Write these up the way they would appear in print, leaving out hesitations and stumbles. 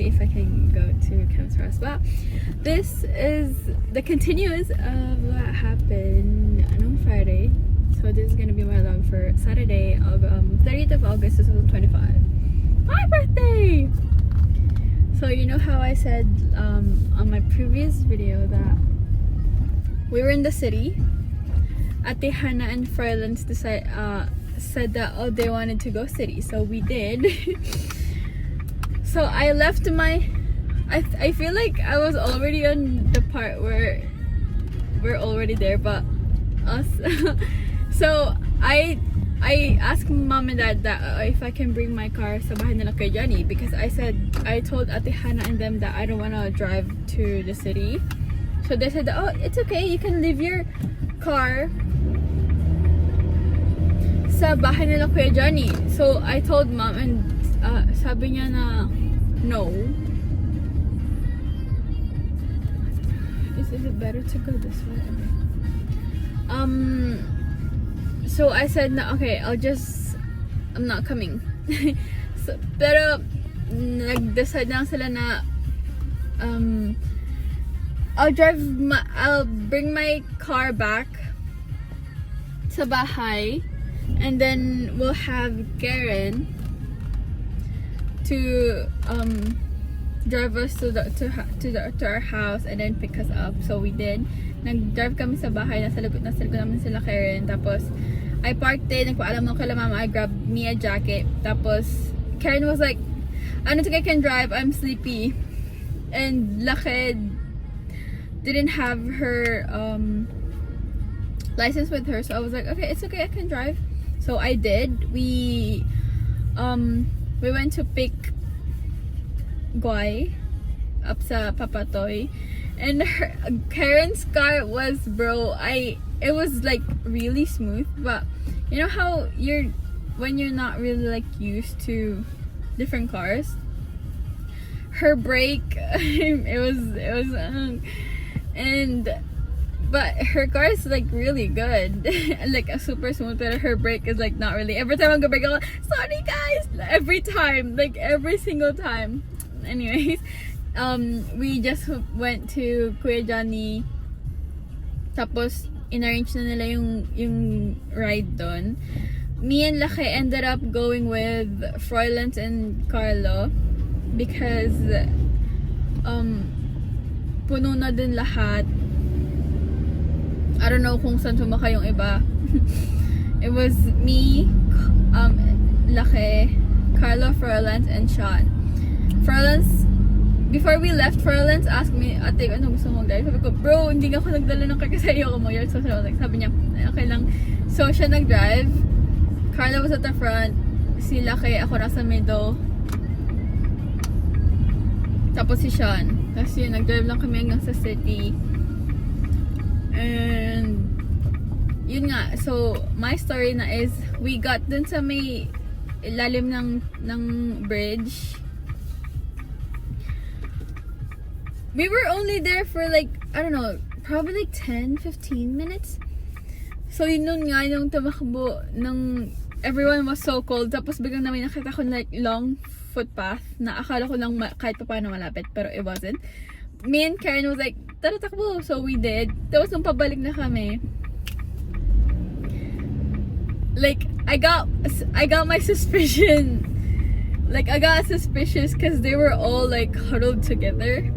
if I can go to Cam's house. But this is the continuous of what happened on Friday. So this is gonna be my vlog for Saturday, 30th of August 2025. My birthday! So you know how I said on my previous video that we were in the city. Ate Hannah and Froylands said that they wanted to go city, so we did. So I left I feel like I was already on the part where we're already there, but us. So I asked mom and dad that if I can bring my car sa bahay nila kay Johnny, because I told Ate Hannah and them that I don't want to drive to the city. So they said, oh, it's okay, you can leave your car sa bahay nila Kuya Johnny. So I told mom, and sabi niya na no. Is it better to go this way? So I said na okay, I'm not coming. So, pero nag-decide na sila na I'll bring my car back sa bahay, and then we'll have Karen to drive us to our house and then pick us up. So we did. Nag-drive kami sa bahay, nasa likod namin sila Karen. Tapos I parked it, nagpaalam ako kay mama, I grabbed me a jacket. Tapos Karen was like, I don't think I can drive, I'm sleepy. And Laked didn't have her license with her, so I was like, okay, it's okay, I can drive. So I did. We went to pick Guay up sa Papatoy, and Karen's car was, it was like really smooth, but you know how when you're not really like used to different cars, her brake it was but her car is like really good. Like a super smooth, but her brake is like not really. Every time I go brake, I'm like, sorry guys, every time, like every single time. Anyways, we just went to Kuya Johnny, tapos inarrange na nila yung ride doon. Me and Lake ended up going with Froylands and Carlo because puno na din lahat. I don't know kung saan sumakay yung iba. It was me, Lake, Carlo, Froylands, and Sean. Froylands, before we left, Froylands asked me, ate, ano gusto mong drive? Sabi ko, bro, hindi ako nagdala ng car kasi ayoko mo yun. So sabi niya, okay lang. So siya nag-drive. Carlo was at the front. Si Lake, ako nasa middle. Tapos si Sean. Tapos yun, nag-drive lang kami hanggang sa city. And yun nga, so my story na is we got dun sa may ilalim ng bridge. We were only there for like, I don't know, probably like 10-15 minutes. So yun nun nga yung tumakbo ng everyone was so cold. Tapos biglang namin nakita ko like long footpath na akala ko lang kahit pa paano malapit, pero it wasn't. Me and Karen was like, tara takbo. So we did. Tapos nung pabalik na kami, like I got my suspicion. Like I got suspicious because they were all like huddled together.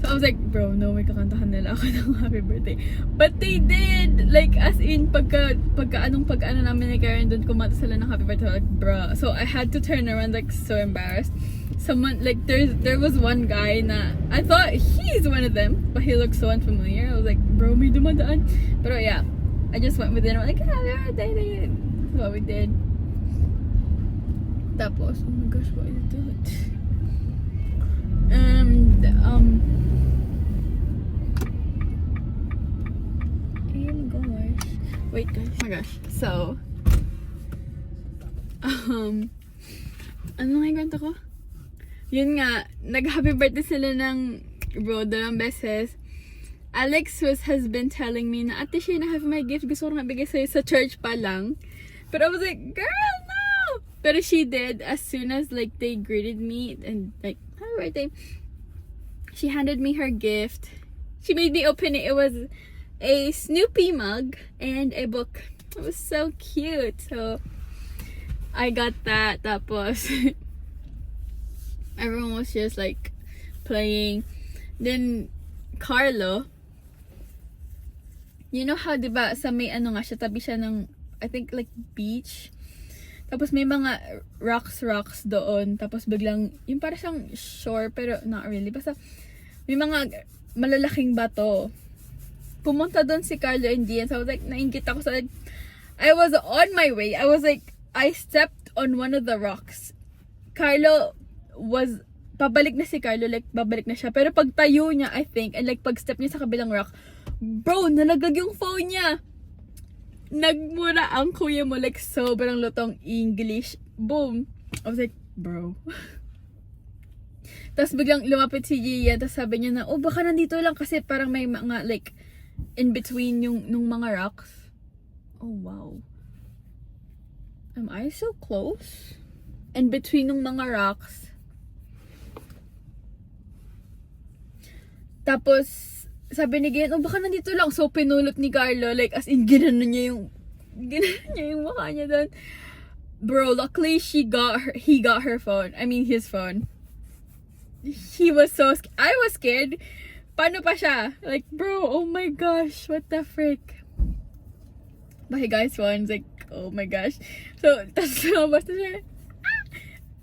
So I was like, bro, no, may kakantahan nila ako ng happy birthday. But they did. Like as in pagka namin ni Karen doon, kumanta sila ng happy birthday. Like, bro. So I had to turn around like so embarrassed. Someone like there was one guy na I thought he's one of them, but he looked so unfamiliar. I was like, bro, may dumadaan. But yeah, I just went with it. I'm like, happy birthday. That's what we did. Tapos, oh my gosh, what is that? And oh my gosh. Wait guys. Oh my gosh. So ano nga yung kwento ko? Yun nga, nag-happy birthday sila ng bro, dalawang beses. Alex has been telling me na, ate Shane, I have my gift. Gusto ko nga bigay sa'yo sa church pa lang. But I was like, girl, no! Pero she did as soon as like they greeted me and like, my birthday. She handed me her gift. She made me open it. It was a Snoopy mug and a book. It was so cute. So I got that. Tapos everyone was just like playing. Then Carlo, you know how diba sa may ano nga siya, tabi siya ng I think like beach. Tapos may mga rocks doon. Tapos biglang yung para siyang shore pero not really. Basta may mga malalaking bato. Pumunta doon si Carlo and Dian. So I was like, nainggit ako. So like, I was on my way. I stepped on one of the rocks. Carlo was, pabalik na si Carlo. Like, babalik na siya. Pero pag tayo niya, I think, and like, pag step niya sa kabilang rock, bro, nalagag yung phone niya. Nagmura ang kuya mo. Like, sobrang lutong English. Boom. I was like, bro. Tapos biglang lumapit si Gia. Tapos sabi niya na, oh, baka nandito lang. Kasi parang may mga, like, in between yung nung mga rocks. Oh, wow. Am I so close? In between nung mga rocks. Tapos, sabi ni Gian, oh, baka nandito lang. So, pinulot ni Carlo. Like, as in, ginanon niya yung mukha niya doon. Bro, luckily, he got her phone. I mean, his phone. He was so scared. I was scared. Paano pa siya? Like, bro, oh my gosh, what the frick? But he got his phone. Like, oh my gosh. So, tapos lumabas na siya.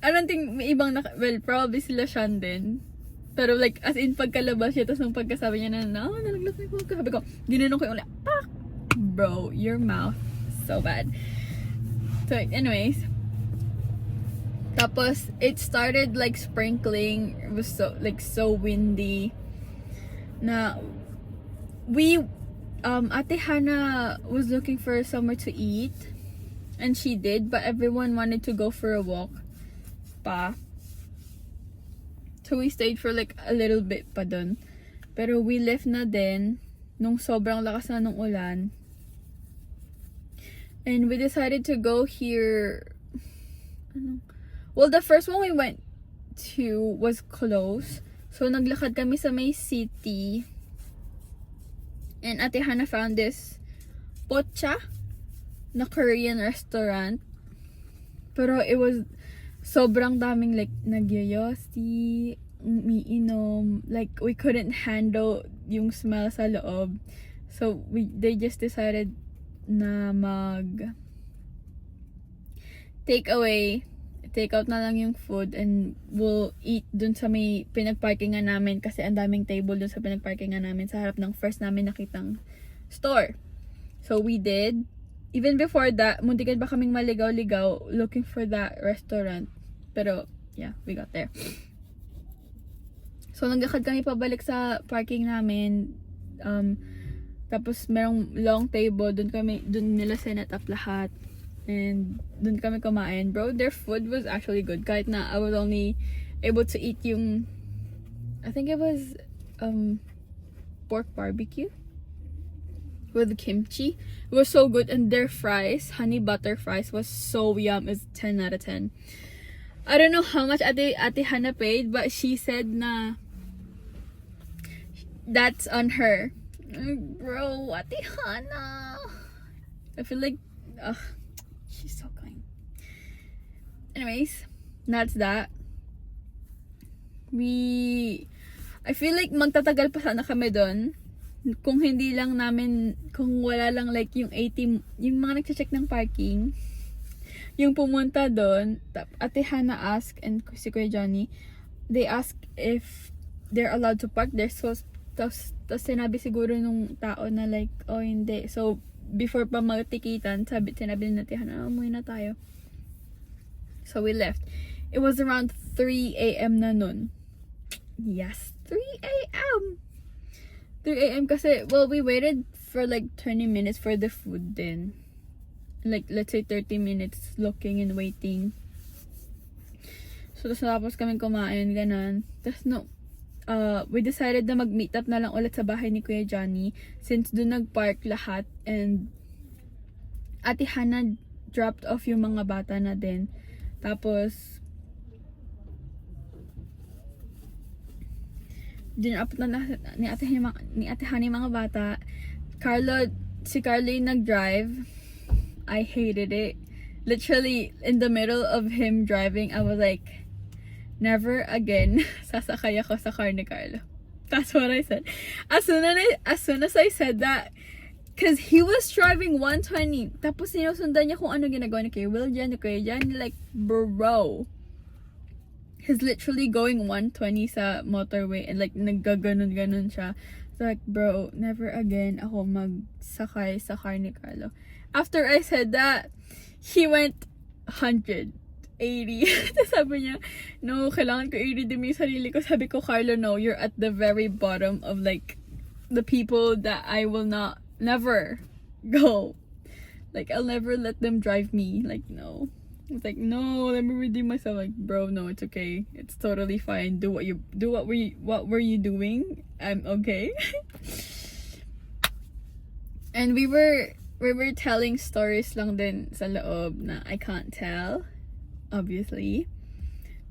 I don't think may ibang well, probably sila Sean din. Pero like, as in, pagkalabas niya, tapos nung pagkasabi niya na, nalaglag na yung phone ko. Sabi ko, ginanong ko yung ulit. Pak! Bro, your mouth. So bad. So, anyways. Tapos, it started like sprinkling. It was so windy. Na, Ate Hannah was looking for somewhere to eat. And she did, but everyone wanted to go for a walk pa. So we stayed for like a little bit pa dun. Pero we left na din nung sobrang lakas na nung ulan. And we decided to go here. Well, the first one we went to was close. So naglakad kami sa may city. And Ate Hannah found this Pocha na Korean restaurant. Pero it was sobrang daming like nagyayosi, umiinom. Like we couldn't handle yung smell sa loob. So they just decided na mag take out na lang yung food and we'll eat dun sa may pinagparkingan namin kasi ang daming table dun sa pinagparkingan namin sa harap ng first namin nakitang store. So we did. Even before that, muntikan pa kaming maligaw-ligaw looking for that restaurant. Pero, yeah, we got there. So, naglakad kami pabalik sa parking namin. Tapos, merong long table. Dun nila sinet up lahat. And, dun kami kumain. Bro, their food was actually good. Kahit na I was only able to eat yung, I think it was, pork barbecue with kimchi. It was so good. And their fries, honey butter fries, was so yum. It's 10 out of 10. I don't know how much Ate Hannah paid, but she said na that's on her. Bro, Ate Hannah. I feel like, she's so kind. Anyways, that's that. I feel like magtatagal pa sana kami doon. Kung hindi lang namin, kung wala lang like yung 80, yung mga nagche-check ng parking, yung pumunta doon, Ate Hannah asked, and si Kuya Johnny, they asked if they're allowed to park there. So, tapos sinabi siguro nung tao na like, oh hindi. So, before pa magtikitan, sinabi ni Ate Hannah, umuwi na tayo. So, we left. It was around 3 a.m. na nun. Yes, 3 a.m. 3 a.m. kasi, well, we waited for like 20 minutes for the food then. Like, let's say 30 minutes looking and waiting. So, tapos kami kumain, ganun. Tapos, we decided na mag-meet up na lang ulit sa bahay ni Kuya Johnny since doon nag-park lahat and Ate Hannah dropped off yung mga bata na din. Tapos, dinrop na ni Ate Honey mga bata. Si Carlo yung nag-drive. I hated it. Literally, in the middle of him driving, I was like, never again sasakay ako sa car ni Carlo. That's what I said. As soon as I said that, because he was driving 120, tapos sinusundan niya kung ano ginagawa ni Kuya Will dyan, ni Kuya Jan, like, bro. He's literally going 120 sa motorway and like naggaganon-ganon siya. So like, bro, never again ako magsakay sa car ni Carlo. After I said that, he went 180. Tapos sabi niya, no, kailangan ko i-redeem yung sarili ko. Sabi ko, Carlo, no, you're at the very bottom of like the people that I will never go. Like, I'll never let them drive me. Like, no. It's like, no, let me redeem myself. Like, bro, no, it's okay. It's totally fine. What were you doing? I'm okay. And we were telling stories lang din sa loob na I can't tell, obviously.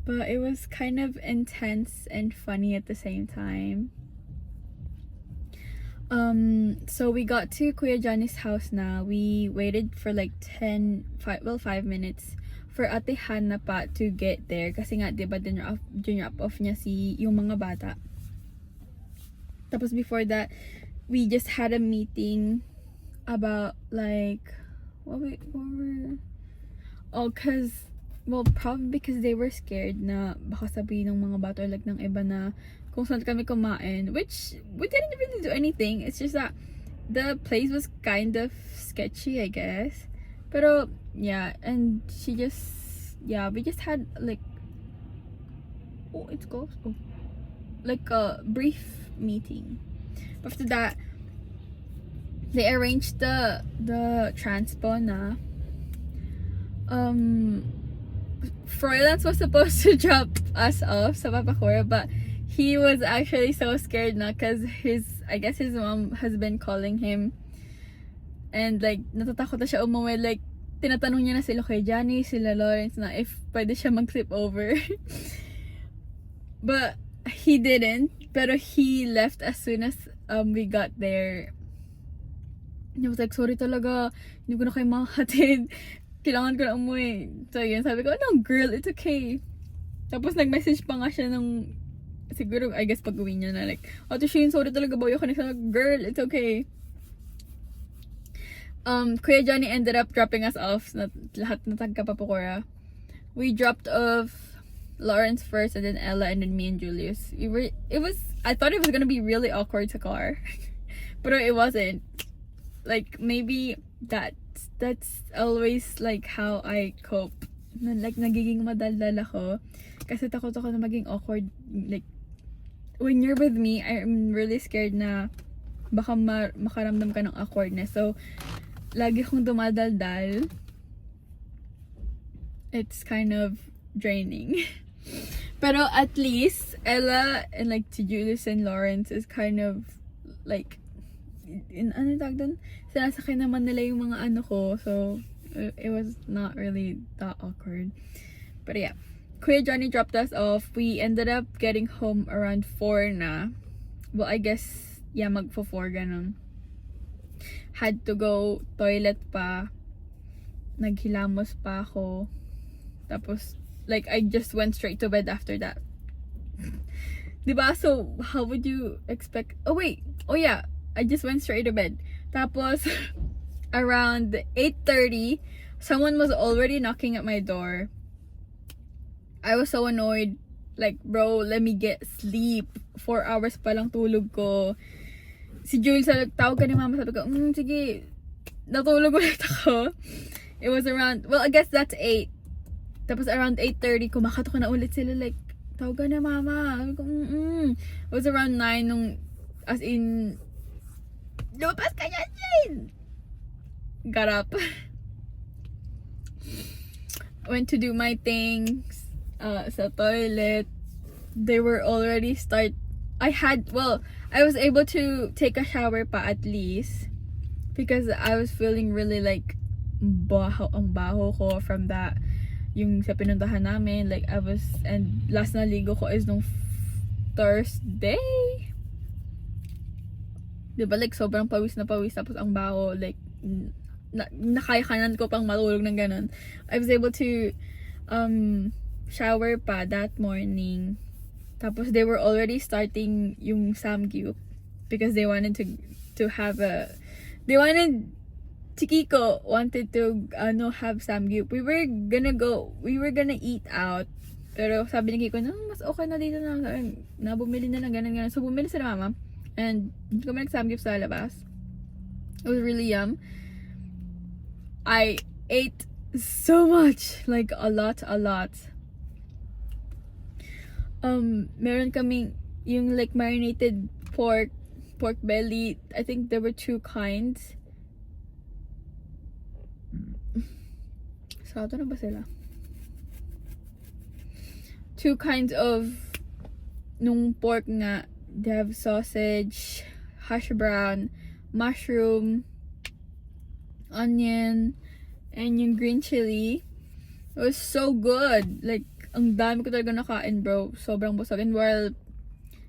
But it was kind of intense and funny at the same time. So we got to Kuya Johnny's house na. We waited for like 5 minutes for Ate Hannah pa to get there. Kasi nga, diba, dinrop off niya yung mga bata. Tapos before that, we just had a meeting about like, probably because they were scared na baka sabihin ng mga bata or like ng iba na kung saan kami kumain, which we didn't really do anything. It's just that the place was kind of sketchy, I guess. Pero yeah, and we just had like, it's close. Like a brief meeting. After that, they arranged the transpo na. Froylance was supposed to drop us off sa Papakura, but he was actually so scared na because I guess his mom has been calling him and like natatakot na siya umuwi. Like tinatanong niya na sila kay Johnny, sila Lawrence na if pwede siya mag-sleep over. But he didn't. Pero he left as soon as we got there. He was like, sorry talaga, hindi ko na kayo makahatid. Kailangan ko na umuwi. So yun, sabi ko, no girl, it's okay. Tapos nag-message pa nga siya nung, siguro, I guess pag uwi niya na like, Ate Shane, sorry talaga, bayo ka na siya. Girl, it's okay. Kuya Johnny ended up dropping us off na lahat na tagka Papakura. We dropped off Lawrence first and then Ella and then me and Julius. I thought it was gonna be really awkward sa car. But it wasn't. Like maybe that's always like how I cope. Like nagiging madaldal ako. Kasi takot ako na maging awkward. Like when you're with me, I'm really scared na baka makaramdam ka ng awkwardness. So lagi akong dumadaldal. It's kind of draining. Pero at least Ella and like si Julius and Lawrence is kind of like ano tawag dun? Sinasakay naman nila yung mga ano ko. So it was not really that awkward. But yeah, Kuya Johnny dropped us off. We ended up getting home around 4 na. Well, I guess yeah, magpo-4 ganun. Had to go toilet pa. Naghilamos pa ako. Tapos, like, I just went straight to bed after that. Diba? So, how would you expect... Oh, wait. Oh, yeah. I just went straight to bed. Tapos, around 8:30, someone was already knocking at my door. I was so annoyed. Like, bro, let me get sleep. 4 hours pa lang tulog ko. Si Jules, tawag ka ni mama, sabi ko, sige, natulog ulit ako. It was around, well, I guess that's 8. Tapos around 8:30, kumakatok na ulit sila, like, tawag ka na mama. Sabi ko, It was around 9 nung, as in, lupas ka yan, Jane! Got up. Went to do my things, sa toilet. They were already I was able to take a shower pa at least because I was feeling really like ang baho ko from that yung sa pinuntahan namin. Like and last na ligo ko is nung Thursday. Diba, like, sobrang pawis na pawis, tapos ang baho, like, nakayakanan ko pang matulog ng ganun. I was able to, shower pa that morning. Tapos, they were already starting yung samgyup because they wanted to have Kiko wanted to, have samgyup. We were gonna eat out. Pero sabi ni Kiko, no, mas okay na dito na bumili na lang, ganun. So, bumili sila mama. And, hindi kami nag-samgyup sa labas. It was really yum. I ate so much. Like, a lot. Meron kaming, yung like, marinated pork belly. I think there were 2 kinds. So, ito na ba sila? 2 kinds of nung pork nga. They have sausage, hash brown, mushroom, onion, and yung green chili. It was so good. Like, ang dami ko talaga nakain, bro. Sobrang busog. And while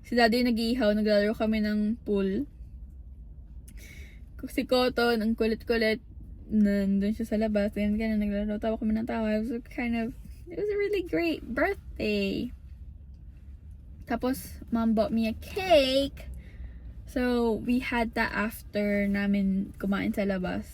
si daddy nag-iihaw, naglalaro kami ng pool. Si Cotton, ang kulit-kulit, nandun siya sa labas. Ganyan, naglalaro. Tawa kami ng tawa. It was a really great birthday. Tapos, mom bought me a cake. So, we had that after namin kumain sa labas.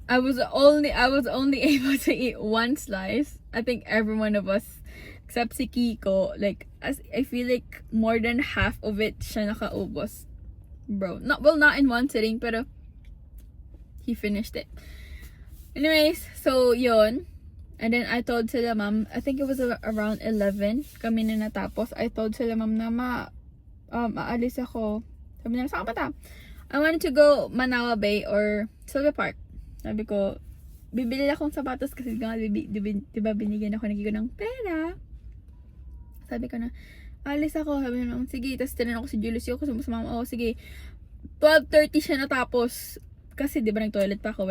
I was only able to eat 1 slice. I think every one of us, except si Kiko, like, I feel like more than half of it siya nakaubos. Bro. Not in one sitting, pero he finished it. Anyways, so, yun. And then, I told sila, ma'am, I think it was around 11, kami na natapos. I told sila, ma'am, na aalis ako. Sabi nila, saan ka pa? I wanted to go Manawa Bay or Silver Park. Sabi ko, bibili akong sapatos kasi diba binigyan ako ng pera. Sabi ko na, alis ako. Sabi nila, sige. Tapos tinanong ko si Julius, yung sumusama, sige. 12:30 siya natapos. Kasi diba nag-toilet pa ako,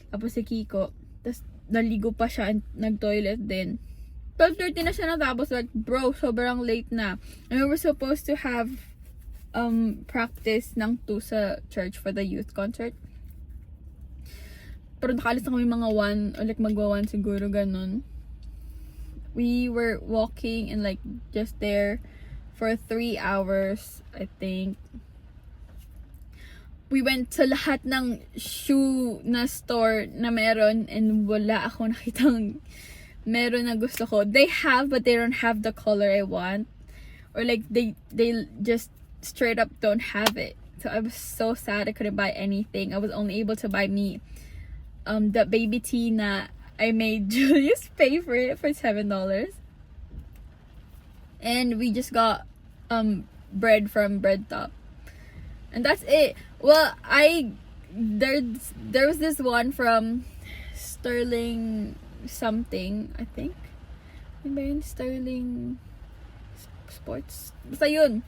Tapos si Kiko. Tapos, naligo pa siya and nag-toilet din. 12:30 na siya natapos. Like, bro, sobrang late na. And we were supposed to have practice ng 2 sa church for the youth concert. Pero nakaalis na kami mga 1 or like magwa 1 siguro, ganun. We were walking and like just there for 3 hours, I think. We went to lahat ng shoe na store na meron and wala ako nakitang meron na gusto ko. They have, but they don't have the color I want. Or like, they just straight up don't have it. So I was so sad I couldn't buy anything. I was only able to buy me the baby tee na I made Julius pay for it for $7. And we just got bread from Bread Top. And that's it. Well, there was this one from Sterling something, I think. Ano ba yun? Sterling Sports. Basta yun.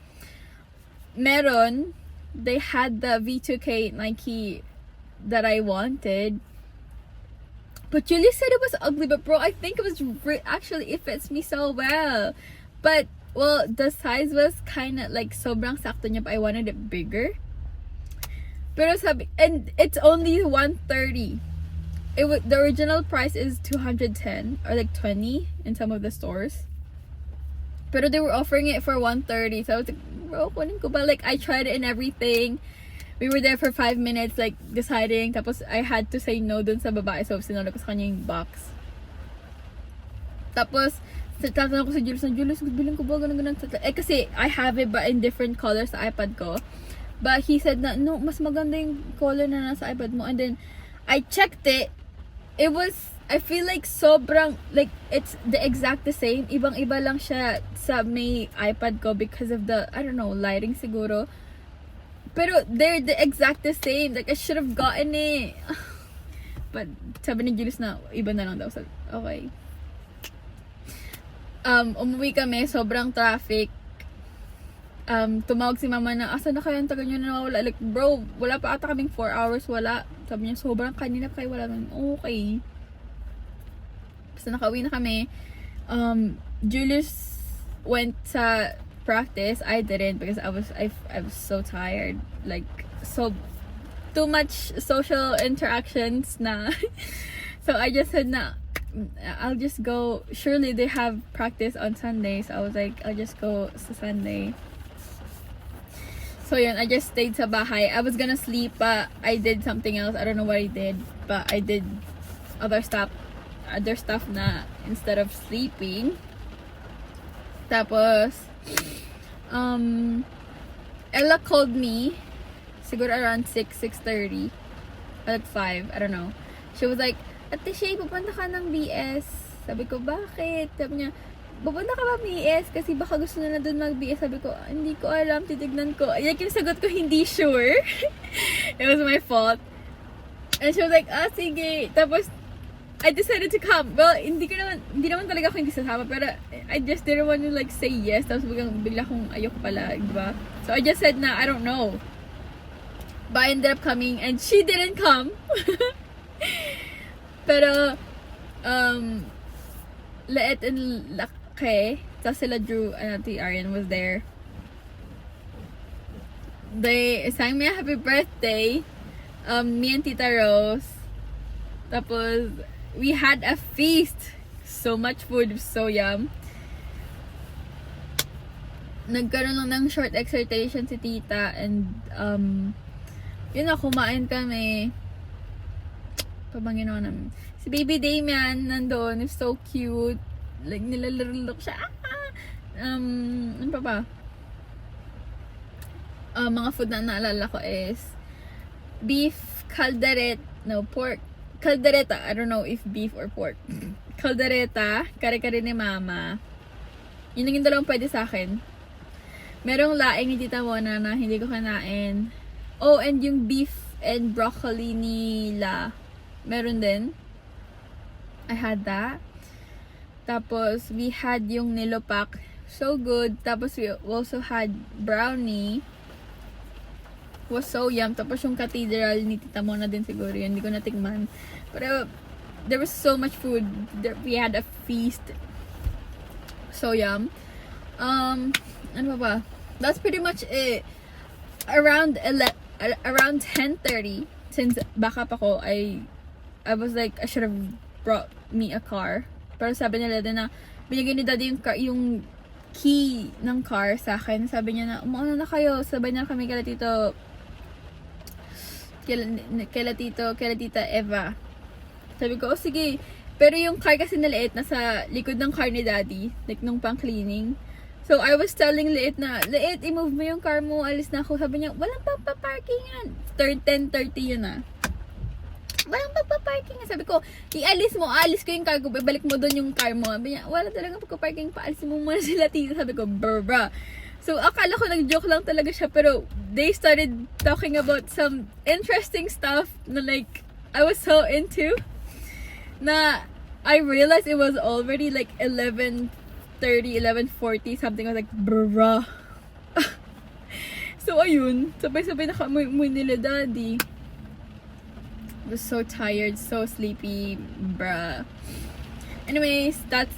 Meron, they had the V2K Nike that I wanted. But Julie said it was ugly, but bro, I think it was actually, it fits me so well. But, well, the size was kind of like sobrang sakto niya, but I wanted it bigger. Pero sabi, and it's only 130. The original price is 210 or like 20 in some of the stores. Pero they were offering it for 130. So I was like, bro, kunin ko ba? Like, I tried it and everything. We were there for 5 minutes, like, deciding. Tapos, I had to say no dun sa babae. So, sinunod ko sa kanya yung box. Tapos, tatanong ko si Julius, bilhin ko ba? Ganun. Kasi, I have it but in different colors sa iPad ko. But he said na, no, mas maganda yung color na nasa iPad mo. And then, I checked it. It was, I feel like sobrang, like, it's the exact the same. Ibang-iba lang siya sa may iPad ko because of the, I don't know, lighting siguro. Pero, they're the exact the same. Like, I should have gotten it. But, sabi ni Julius na, iba na lang daw. So, okay. Umuwi kami, sobrang traffic. Tumawag si mama na, asa na kayo, ang tagal nyo na nawawala. Like, bro, wala pa ata kaming 4 hours, wala. Sabi niya, sobrang kanina pa kayo, wala nang, okay. Basta nakauwi na kami. Julius went sa practice. I didn't because I was so tired. Like, so too much social interactions na. So I just said na I'll just go. Surely they have practice on Sunday, so I was like, I'll just go sa Sunday. So yun, I just stayed sa bahay. I was gonna sleep, but I did something else. I don't know what I did, but I did other stuff na instead of sleeping. Tapos, Ella called me, siguro around 6:30, at 5, I don't know. She was like, Ate Shay, pupunta ka ng BS. Sabi ko, bakit? Sabi niya, pupunta ka ba BS? Kasi baka gusto na dun mag-BS. Sabi ko, hindi ko alam, titignan ko. Like, yung sagot ko, hindi sure. It was my fault. And she was like, sige. Tapos, I decided to come. Well, hindi naman talaga ako hindi sasama, pero I just didn't want to like say yes. Tapos bigla kong ayoko pala, diba? So I just said na, I don't know. But I ended up coming, and she didn't come. Pero, Leet and Lake, tapos sila Drew and Ate Arian was there. They sang me a happy birthday. Me and Tita Rose. Tapos, we had a feast. So much food, so yum. Nagkaroon lang ng short exhortation si Tita, and yun na, kumain kami. Pabangin ako namin. Si Baby Damian nandun, is so cute. Like, nilalaro siya. Ano pa ba? Mga food na naalala ko is beef pork caldereta. I don't know if beef or pork. Caldereta, kare-kare ni Mama. Yun lang yung dalawang pwede sa akin. Merong laing ni Tita Mona na hindi ko kanain. Oh, and yung beef and broccoli nila. Meron din. I had that. Tapos, we had yung nilopak. So good. Tapos, we also had brownie. Was so yum. Tapos, yung cathedral ni Tita Mona din siguro yun. Hindi ko natikman. Pero, there was so much food. We had a feast. So yum. Ano pa ba? That's pretty much it. Around 10:30, since backup ako, I was like, I should have brought me a car. Pero sabi nila din na, binigay ni Daddy yung key ng car sa akin. Sabi niya na, umuuna na kayo. Sabay na kami kala Tita Eva. Sabi ko, oh sige. Pero yung car kasi na Liit, nasa likod ng car ni Daddy. Like, nung pang-cleaning. So, I was telling Liit na, Liit, i-move mo yung car mo. Alis na ako. Sabi niya, walang papaparkingan. 10:30 yun na. Walang pagpa-parking. Sabi ko, ialis mo, alis ko yung car ko, ibalik mo doon yung car mo. Sabi niya, wala talagang pagpa-parking, paalisin mo muna sila Tita. Sabi ko, bra. So, akala ko nag-joke lang talaga siya, pero they started talking about some interesting stuff na like, I was so into, na I realized it was already like 11:30, 11:40, something. I was like, bra. So, ayun, sabay-sabay nakamuy nila Daddy. I was so tired, so sleepy, bruh. Anyways, that's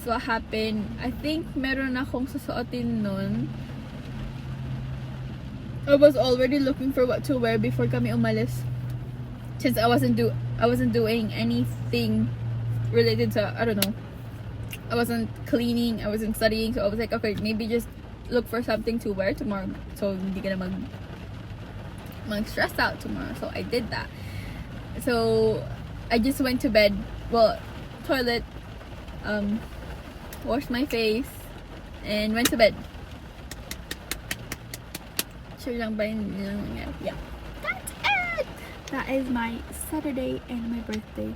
what happened. I think meron akong susuotin nun. I was already looking for what to wear before kami umalis. Since I wasn't doing anything related to, I don't know. I wasn't cleaning, I wasn't studying, so I was like, okay, maybe just look for something to wear tomorrow. So hindi ka na mag-stress out tomorrow. So I did that. So, I just went to bed. Well, toilet, washed my face, and went to bed. Sure lang ba yun? Yeah. That's it! That is my Saturday and my birthday.